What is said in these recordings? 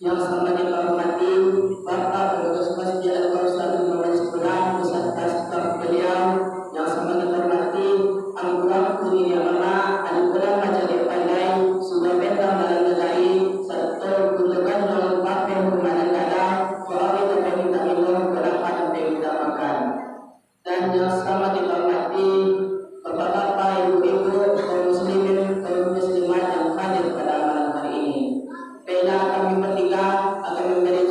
Yang sangat kita hormati Bapak Pengurus Masjid Al-Qausar Muhammad Sekolah beserta staf beliau, yang sangat kita hormati Angkuran Kuning yang Lama, Angkuran Majalih Pandai, sudah bentang dalam negari, serta kunjungan yang pakai perumahan dada, soal itu kita minum berapa dan kita makan. Dan yang sangat kita hormati Bapak-bapak, ibu-ibu, kaum muslimin, kaum muslimat yang hadir pada malam hari ini. Bila kami bertiga akan memberi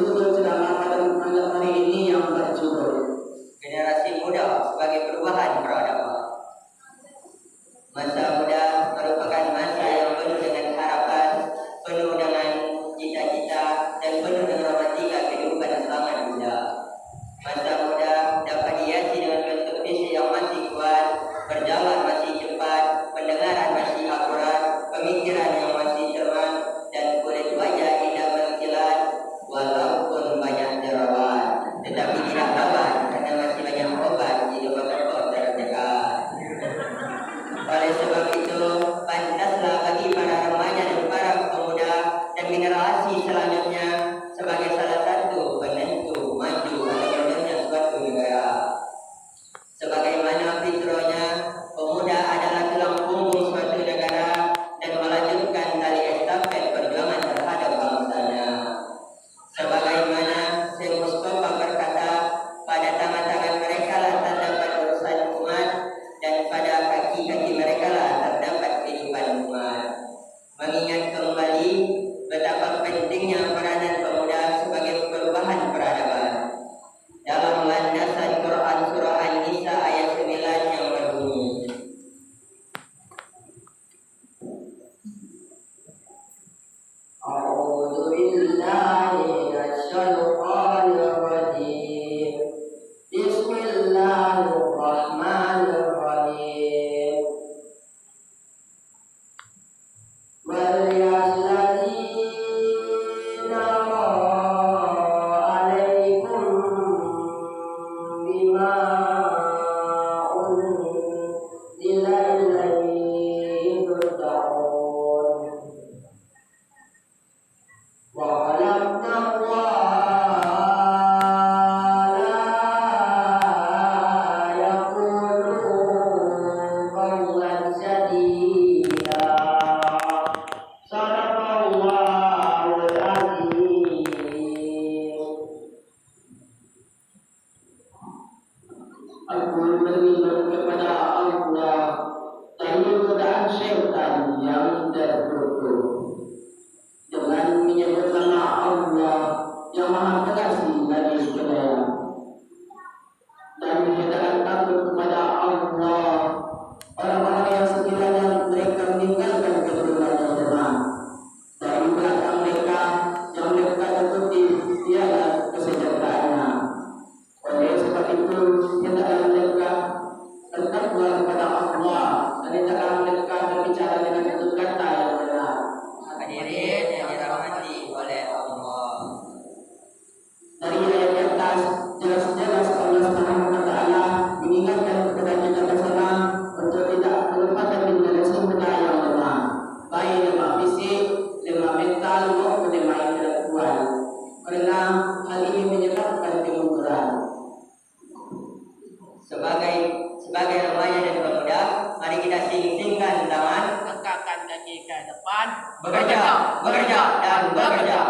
dan bekerja.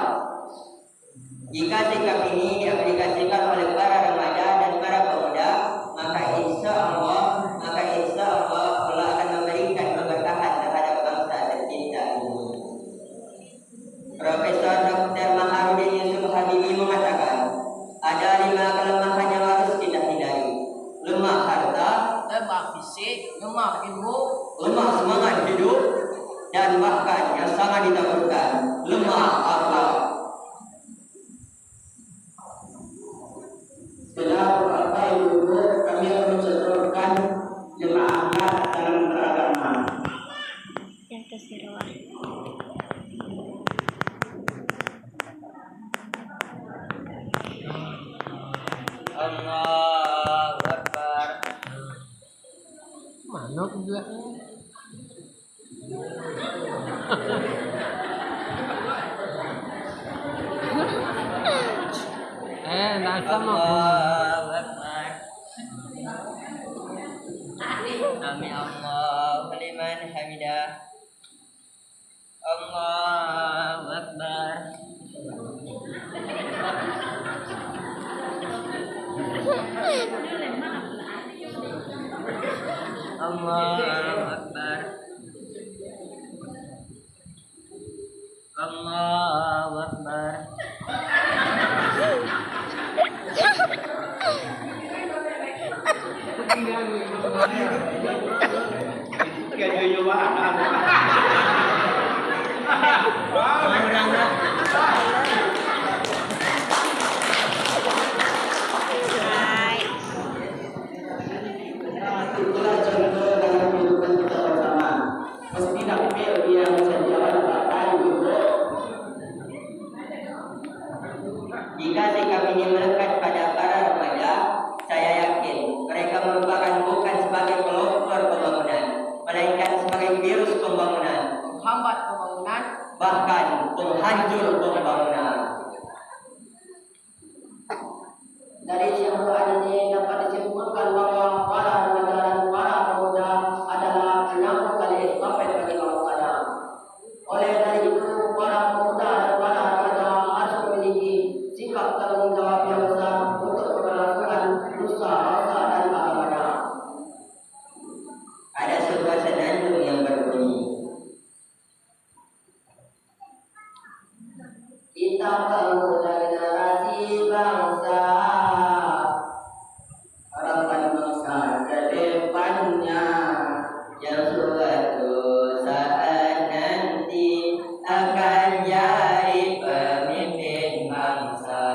Jika sikap ini diaplikasikan oleh para remaja dan para pemuda, maka insya Allah Allah akan memberikan keberkahan terhadap bangsa tercinta ini. Profesor Dr. Maharudin Yusuf Habibi mengatakan, ada 5 kelemahan yang harus kita hindari. Lemah harta, lemah fisik, lemah ilmu, lemah semangat hidup, dan bahkan yang sangat ditakutkan, lemah akhlak. Setelah beberapa dulu kami akan mencontohkan 5 akhlak dalam beragama. Yang tersirat. Allahu Akbar. mana juga? Nggak sama. Allahu Akbar. Amin Allahu liman hamidah. Allahu Akbar. Allahu Akbar. Allahu Akbar. Itulah contoh dalam kehidupan kita bersama. Mesti nak feel dia macam jalan pakai dulu. Jika sikap ini melekat pada para remaja, saya yakin mereka merupakan bukan sebagai pelopor pembangunan, melainkan sebagai virus pembangunan, Menghambat pembangunan, bahkan penghancur pembangunan. Dari syahwat ini dapat disimpulkan bahwa para remaja dan para pemuda adalah penyambung tali estafet bagi bangsa Adam. Oleh dari itu, para pemuda dan para remaja harus memiliki sikap tanggung jawab yang besar untuk keberlangsungan nusa bangsa dan agamanya. Ada sebuah senandung yang berbunyi, kita perlu generasi bangsa, harapan bangsa ke depannya, yang suatu saat nanti akan jadi pemimpin bangsa.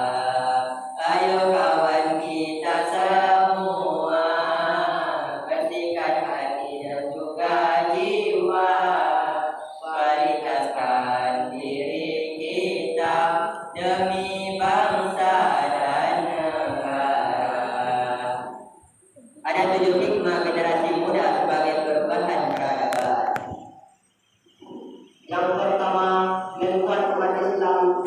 Ayo kawan kita semua, bersihkan hati dan juga jiwa, kualitaskan diri kita demi bangsa dan negara. Ada 7 hikmah generasi muda sebagai perubahan peradaban. Yang pertama, membuat umat Islam